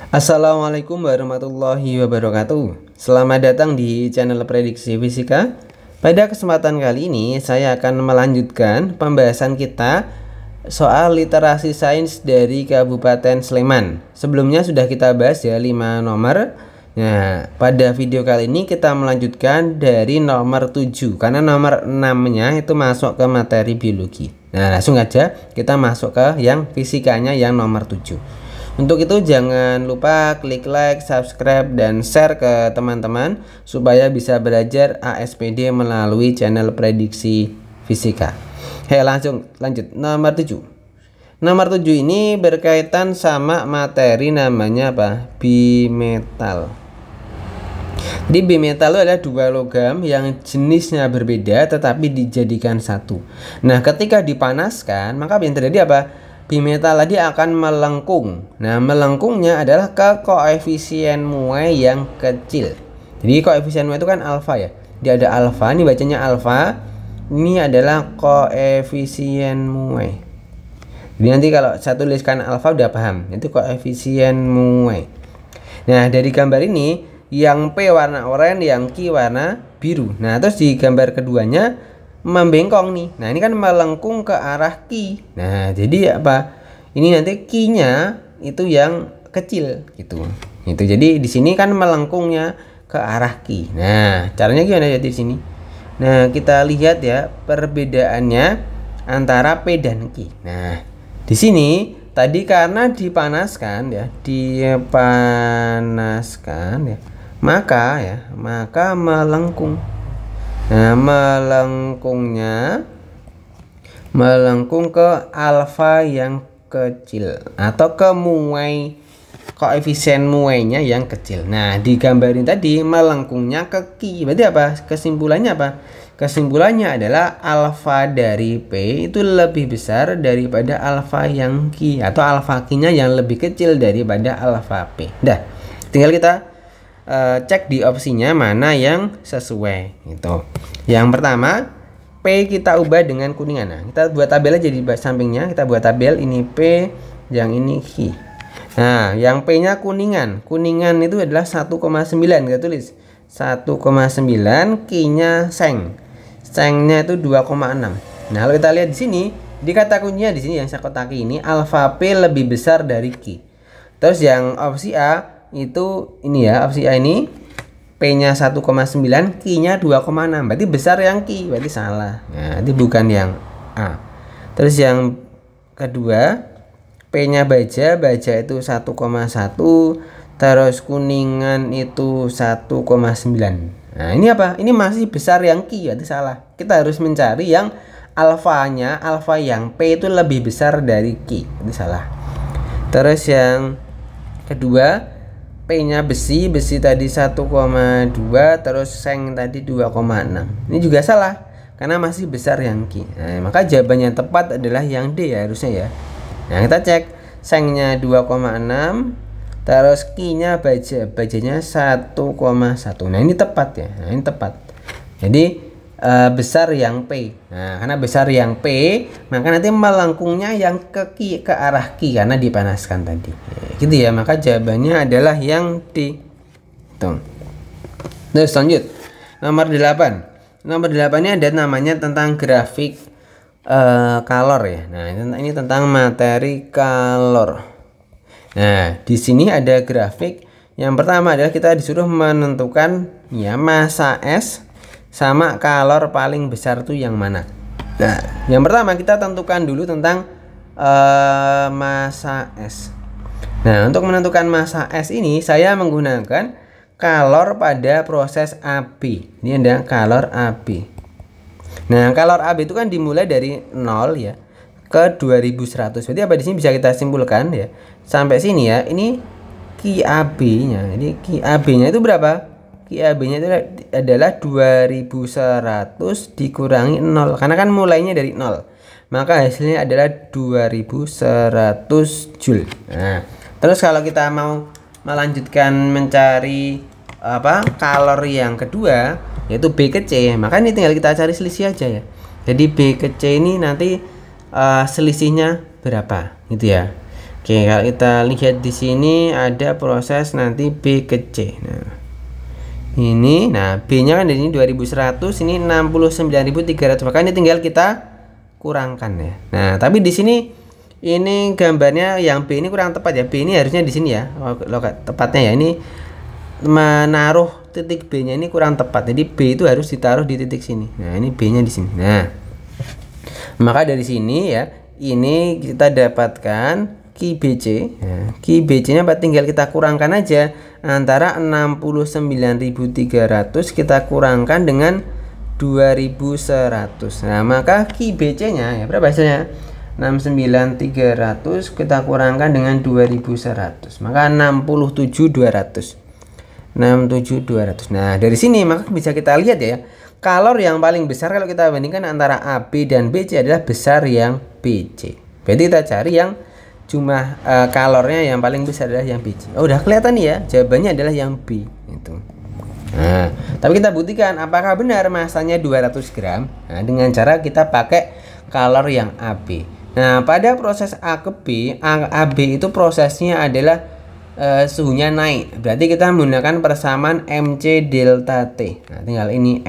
Assalamualaikum warahmatullahi wabarakatuh. Selamat datang di channel Prediksi Fisika. Pada kesempatan kali ini saya akan melanjutkan pembahasan kita soal literasi sains dari Kabupaten Sleman. Sebelumnya sudah kita bahas ya 5 nomor. Nah, pada video kali ini kita melanjutkan dari nomor 7 karena nomor 6-nya itu masuk ke materi biologi. Nah, langsung aja kita masuk ke yang fisikanya yang nomor 7. Untuk itu jangan lupa klik like, subscribe, dan share ke teman-teman supaya bisa belajar ASPD melalui channel Prediksi Fisika. Langsung lanjut nomor 7. Nomor 7 ini berkaitan sama materi namanya apa? Bimetal. Jadi bimetal itu adalah dua logam yang jenisnya berbeda tetapi dijadikan satu. Nah, ketika dipanaskan maka yang terjadi apa? Bimetal tadi akan melengkung. Nah, melengkungnya adalah ke koefisien muai yang kecil. Jadi koefisien muai itu kan alfa ya. Dia ada alfa, ini bacanya alfa. Ini adalah koefisien muai. Jadi nanti kalau saya tuliskan alfa udah paham. Itu koefisien muai. Nah, dari gambar ini yang P warna oranye, yang Q warna biru. Nah, terus di gambar keduanya membengkong nih. Nah, ini kan melengkung ke arah Q. Nah, jadi apa? Ini nanti Q-nya itu yang kecil gitu. Itu jadi di sini kan melengkungnya ke arah Q. Nah, caranya gimana ya di sini? Nah, kita lihat ya perbedaannya antara P dan Q. Nah, di sini tadi karena dipanaskan ya, maka melengkung. Nah, melengkung ke alfa yang kecil atau ke muai, koefisien muainya yang kecil. Nah, digambarin tadi melengkungnya ke Q. Berarti apa? Kesimpulannya apa? Kesimpulannya adalah alfa dari P itu lebih besar daripada alfa yang Q, atau alfa Q-nya yang lebih kecil daripada alfa P. Dah, tinggal kita cek di opsinya mana yang sesuai gitu. Yang pertama, P kita ubah dengan kuningan. Nah, kita buat tabel aja di sampingnya, kita buat tabel ini P, yang ini Q. Nah, yang P-nya kuningan. Kuningan itu adalah 1,9, kita tulis 1,9, Q-nya seng. Sengnya itu 2,6. Nah, kalau kita lihat di sini, di kata kuncinya di sini yang saya kotaki ini alfa P lebih besar dari Q. Terus yang opsi A itu ini ya, opsi A ini P-nya 1,9, Q-nya 2,6. Berarti besar yang Q, berarti salah. Nah, itu bukan yang A. Terus yang kedua, P-nya baja itu 1,1, terus kuningan itu 1,9. Nah, ini apa? Ini masih besar yang Q, berarti salah. Kita harus mencari yang alfanya, alfa yang P itu lebih besar dari Q, berarti salah. Terus yang kedua, P-nya besi tadi 1,2, terus seng tadi 2,6. Ini juga salah karena masih besar yang Q. Nah, maka jawaban yang tepat adalah yang D ya, harusnya ya. Nah, kita cek sengnya 2,6, terus Q-nya bajanya 1,1. Nah, ini tepat ya. Nah, ini tepat. Jadi besar yang P. Nah, karena besar yang P, maka nanti melengkungnya yang ke arah Q karena dipanaskan tadi. Gitu ya, maka jawabannya adalah yang D. Tuh. Terus lanjut. Nomor 8. Nomor 8 ini ada namanya tentang grafik kalor ya. Nah, ini tentang materi kalor. Nah, di sini ada grafik. Yang pertama adalah kita disuruh menentukan ya massa S sama kalor paling besar tuh yang mana. Nah, yang pertama kita tentukan dulu tentang massa S. Nah, untuk menentukan massa S ini saya menggunakan kalor pada proses AB. Ini ada kalor AB. Nah, kalor AB itu kan dimulai dari 0 ya ke 2100. Berarti apa di sini bisa kita simpulkan ya. Sampai sini ya, ini QAB-nya. Jadi QAB-nya itu berapa? QAB-nya itu adalah 2100 dikurangi 0 karena kan mulainya dari 0. Maka hasilnya adalah 2100 Joule. Nah, terus kalau kita mau melanjutkan mencari kalor yang kedua yaitu B ke C, maka ini tinggal kita cari selisih aja ya. Jadi B ke C ini nanti selisihnya berapa gitu ya. Oke, kalau kita lihat di sini ada proses nanti B ke C. Nah, ini, nah B-nya kan di sini 2100, ini 69.300. Maka ini tinggal kita kurangkan ya. Nah, tapi di sini ini gambarnya yang B ini kurang tepat ya. B ini harusnya di sini ya. Tepatnya ya, ini menaruh titik B-nya ini kurang tepat. Jadi B itu harus ditaruh di titik sini. Nah, ini B-nya di sini. Nah, maka dari sini ya, ini kita dapatkan Ki BC. Nah, Ki BC-nya tinggal kita kurangkan aja antara 69.300 kita kurangkan dengan 2.100. Nah, maka Ki BC-nya ya berapa hasilnya? 69.300 kita kurangkan dengan 2.100. Maka 67.200. 67.200. Nah, dari sini maka bisa kita lihat ya, kalor yang paling besar kalau kita bandingkan antara AB dan BC adalah besar yang BC. Berarti kita cari yang jumlah kalornya yang paling besar adalah yang BC. Oh, udah kelihatan nih ya, jawabannya adalah yang B itu. Nah, tapi kita buktikan apakah benar masanya 200 gram. Nah, dengan cara kita pakai kalor yang AB. Nah, pada proses A ke B, AB itu prosesnya adalah suhunya naik. Berarti kita menggunakan persamaan MC delta T. Nah, tinggal ini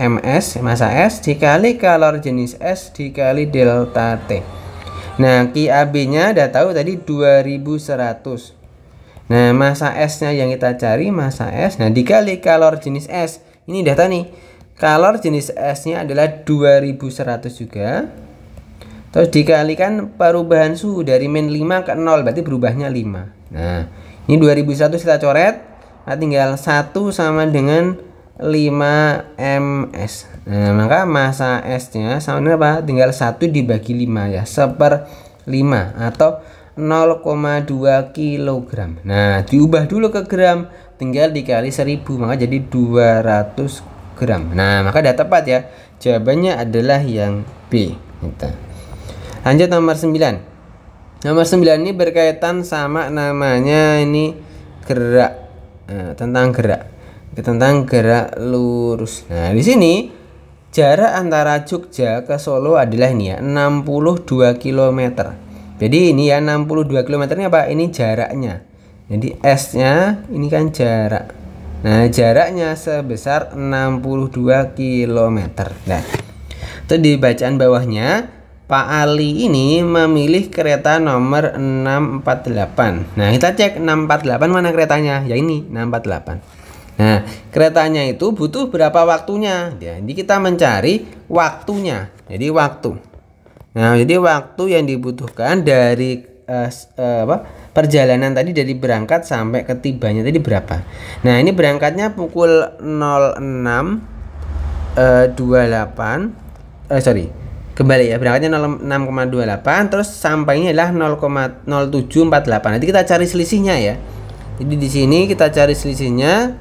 MS massa S dikali kalor jenis S dikali delta T. Nah, Ki AB-nya udah tahu tadi 2100. Nah, massa S-nya yang kita cari massa S. Nah, dikali kalor jenis S. Ini udah tahu nih. Kalor jenis S-nya adalah 2100 juga. Terus dikalikan perubahan suhu dari min 5 ke 0, berarti berubahnya 5. Nah, ini 2100 kita coret. Nah, tinggal 1 sama dengan 5 ms. Nah, maka massa S-nya sama dengan apa? Tinggal 1 dibagi 5 ya, 1/5 atau 0,2 kg. Nah, diubah dulu ke gram, tinggal dikali 1000, maka jadi 200 gram. Nah, maka udah tepat ya. Jawabannya adalah yang B. Lanjut nomor 9. Nomor 9 ini berkaitan sama namanya ini gerak. Nah, tentang gerak lurus. Nah, di sini jarak antara Jogja ke Solo adalah ini ya, 62 km. Jadi ini ya 62 km ini apa? Ini jaraknya. Jadi S-nya ini kan jarak. Nah, jaraknya sebesar 62 km. Nah, itu di bacaan bawahnya Pak Ali ini memilih kereta nomor 648. Nah, kita cek 648 mana keretanya? Ya ini 648. Nah, keretanya itu butuh berapa waktunya? Jadi kita mencari waktunya. Jadi waktu. Nah, jadi waktu yang dibutuhkan dari perjalanan tadi dari berangkat sampai ketibanya tadi berapa? Nah, ini berangkatnya pukul 06.28. Kembali ya, berangkatnya 06,28, terus sampainya adalah 0,0748. Nanti kita cari selisihnya ya. Jadi di sini kita cari selisihnya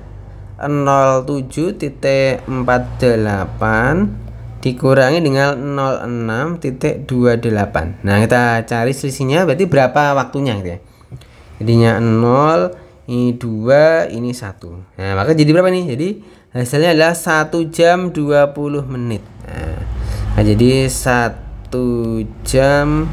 07.48 dikurangi dengan 06.28. Nah, kita cari selisihnya berarti berapa waktunya gitu ya. Jadinya 0, ini 2, ini 1. Nah, maka jadi berapa nih? Jadi hasilnya adalah 1 jam 20 menit. Nah, jadi 1 jam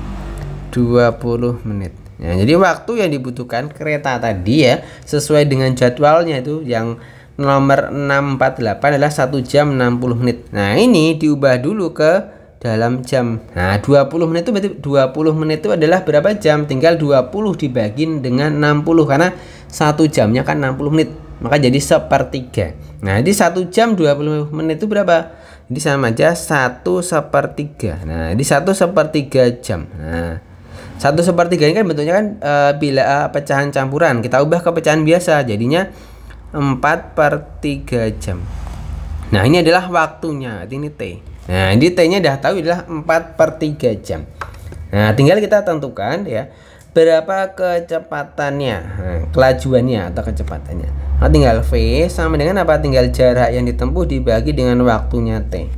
20 menit. Nah, jadi waktu yang dibutuhkan kereta tadi ya, sesuai dengan jadwalnya itu yang nomor 648 adalah 1 jam 60 menit. Nah, ini diubah dulu ke dalam jam. Nah, 20 menit itu berarti 20 menit itu adalah berapa jam? Tinggal 20 dibagi dengan 60 karena 1 jamnya kan 60 menit. Maka jadi 1/3. Nah, jadi 1 jam 20 menit itu berapa? Jadi sama aja 1/3. Nah, di 1/3 jam. Nah, 1/3 ini kan bentuknya kan bila pecahan campuran. Kita ubah ke pecahan biasa, jadinya 4/3 jam. Nah, ini adalah waktunya. Ini T. Nah, ini T-nya udah tahu adalah 4/3 jam. Nah, tinggal kita tentukan ya berapa kecepatannya, kelajuannya atau kecepatannya. Nah, tinggal V sama dengan apa? Tinggal jarak yang ditempuh dibagi dengan waktunya T.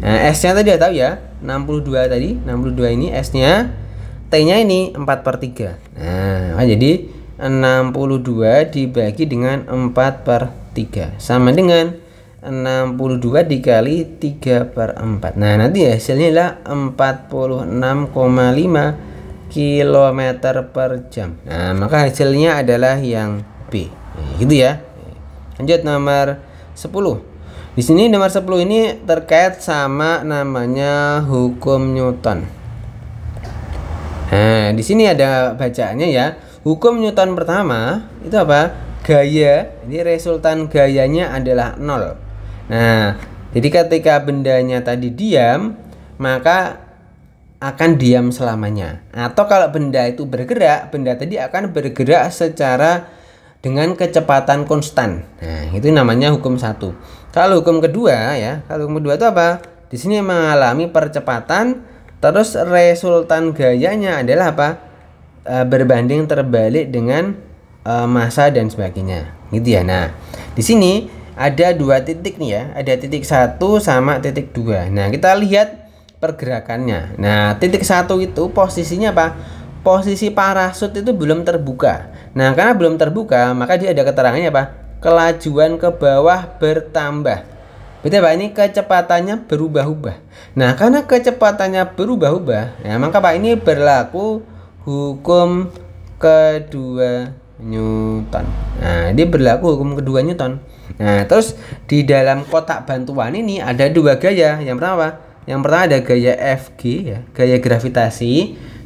Nah, S-nya tadi udah tahu ya, 62 tadi. 62 ini S-nya, T-nya ini 4/3. Nah, jadi 62 dibagi dengan 4/3 sama dengan 62 dikali 3/4. Nah, nanti hasilnya adalah 46,5 km per jam. Nah, maka hasilnya adalah yang B. Nah, gitu ya. Lanjut nomor 10. Di sini nomor 10 ini terkait sama namanya hukum Newton. Nah, di sini ada bacaannya ya. Hukum Newton pertama itu apa? Gaya. Jadi resultan gayanya adalah 0. Nah, jadi ketika bendanya tadi diam, maka akan diam selamanya. Atau kalau benda itu bergerak, benda tadi akan bergerak secara dengan kecepatan konstan. Nah, itu namanya hukum 1. Kalau hukum kedua ya, kalau hukum kedua itu apa? Di sini mengalami percepatan, terus resultan gayanya adalah apa? Berbanding terbalik dengan massa dan sebagainya. Gitu ya. Nah, di sini ada dua titik nih ya. Ada titik 1 sama titik 2. Nah, kita lihat pergerakannya. Nah, titik 1 itu posisinya apa? Posisi parasut itu belum terbuka. Nah, karena belum terbuka, maka dia ada keterangannya apa? Kelajuan ke bawah bertambah. Berarti apa? Ini kecepatannya berubah-ubah. Nah, karena kecepatannya berubah-ubah, ya maka Pak ini berlaku hukum kedua Newton. Nah, dia berlaku hukum kedua Newton. Nah, terus di dalam kotak bantuan ini ada dua gaya. Yang pertama apa? Yang pertama ada gaya Fg ya, gaya gravitasi.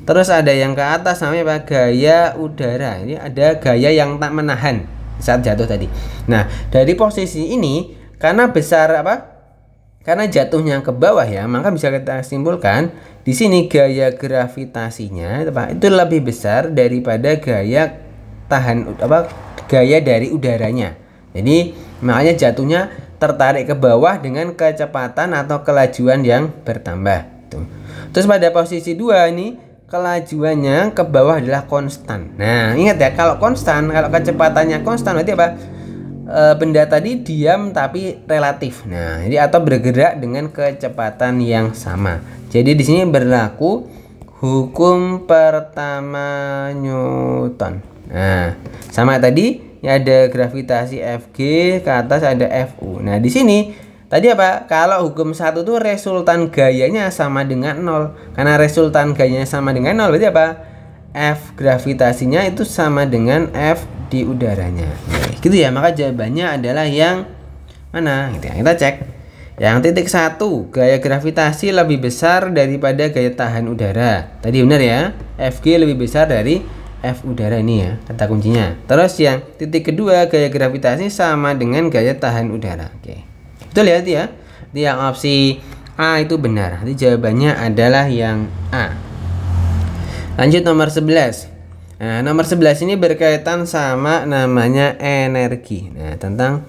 Terus ada yang ke atas namanya apa? Gaya udara. Ini ada gaya yang tak menahan saat jatuh tadi. Nah, dari posisi ini karena besar apa? Karena jatuhnya ke bawah ya, maka bisa kita simpulkan di sini gaya gravitasinya itu lebih besar daripada gaya tahan apa? Gaya dari udaranya. Jadi makanya jatuhnya tertarik ke bawah dengan kecepatan atau kelajuan yang bertambah. Tuh. Terus pada posisi 2 ini kelajuannya ke bawah adalah konstan. Nah, ingat ya, kalau konstan, kalau kecepatannya konstan berarti apa? Benda tadi diam tapi relatif. Nah, jadi atau bergerak dengan kecepatan yang sama. Jadi di sini berlaku hukum pertama Newton. Nah, sama tadi ya, ada gravitasi Fg, ke atas ada Fu. Nah, di sini tadi apa? Kalau hukum 1 itu resultan gayanya sama dengan 0. Karena resultan gayanya sama dengan 0 berarti apa? F gravitasinya itu sama dengan F di udaranya. Nah, gitu ya. Maka jawabannya adalah yang mana? Gitu ya. Kita cek. Yang titik 1, gaya gravitasi lebih besar daripada gaya tahan udara. Tadi benar ya. Fg lebih besar dari F udara ini ya, kata kuncinya. Terus yang titik kedua, gaya gravitasi sama dengan gaya tahan udara. Oke. Betul ya, ya. Jadi yang opsi A itu benar. Jadi jawabannya adalah yang A. Lanjut nomor 11. Nah, nomor 11 ini berkaitan sama namanya energi. Nah, tentang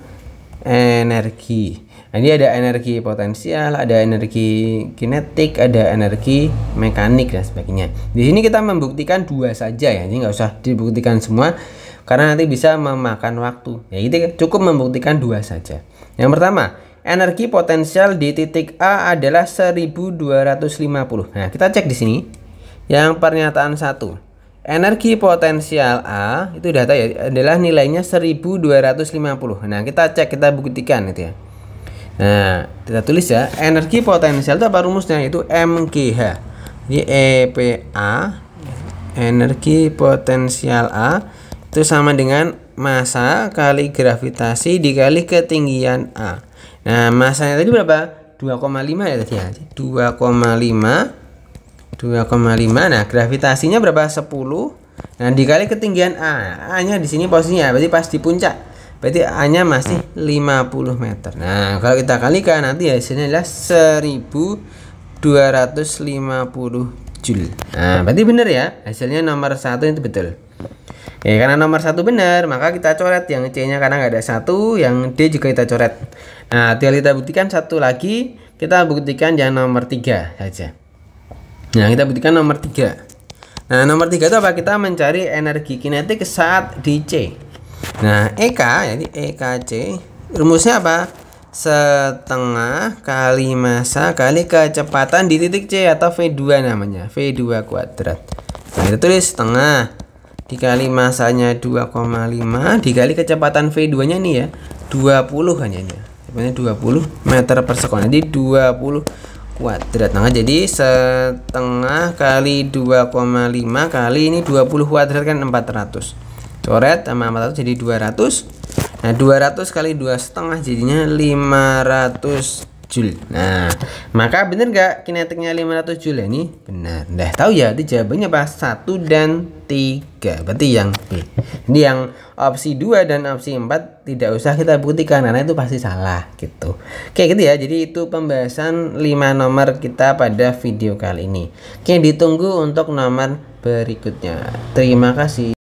energi. Nah, ini ada energi potensial, ada energi kinetik, ada energi mekanik dan sebagainya. Di sini kita membuktikan 2 saja ya, jadi nggak usah dibuktikan semua karena nanti bisa memakan waktu. Ya, itu cukup membuktikan 2 saja. Yang pertama, energi potensial di titik A adalah 1250. Nah, kita cek di sini. Yang pernyataan 1. Energi potensial A itu data ya, adalah nilainya 1250. Nah, kita cek, kita buktikan itu ya. Nah, kita tulis ya, energi potensial itu apa rumusnya? Itu MGH. Jadi EPA, energi potensial A itu sama dengan massa kali gravitasi dikali ketinggian A. Nah, massanya tadi berapa? 2,5 ya tadi ya. 2,5. Nah, gravitasinya berapa? 10. Nah, dikali ketinggian A. A-nya di sini posisinya berarti pas di puncak. Berarti A-nya masih 50 meter. Nah, kalau kita kalikan nanti hasilnya adalah 1250 Joule. Nah, berarti benar ya. Hasilnya nomor 1 itu betul. Ya, karena nomor 1 benar, maka kita coret yang C-nya karena nggak ada 1, yang D juga kita coret. Nah, tinggal kita buktikan satu lagi. Kita buktikan yang nomor 3 saja. Nah, kita buktikan nomor 3. Nah, nomor 3 itu apa? Kita mencari energi kinetik saat di C. Nah, EK, jadi EKC, rumusnya apa? Setengah kali massa kali kecepatan di titik C atau V2 namanya, V2 kuadrat. Nah, kita tulis setengah dikali massanya 2,5 dikali kecepatan V2 nya nih ya, 20 hanya ini. Sebenarnya 20 meter per sekon. Jadi 20 kuadrat. Nah, jadi setengah kali 2,5 kali ini 20 kuadrat kan 400. Coret sama 400 jadi 200. Nah, 200 kali 2,5 jadinya 500 Joule. Nah, maka bener gak kinetiknya 500 Joule? Ini benar. Nah, tahu ya, itu jawabannya apa? 1 dan 3. Berarti yang B. Ini yang opsi 2 dan opsi 4 tidak usah kita buktikan karena itu pasti salah gitu. Oke, gitu ya. Jadi itu pembahasan 5 nomor kita pada video kali ini. Oke, ditunggu untuk nomor berikutnya. Terima kasih.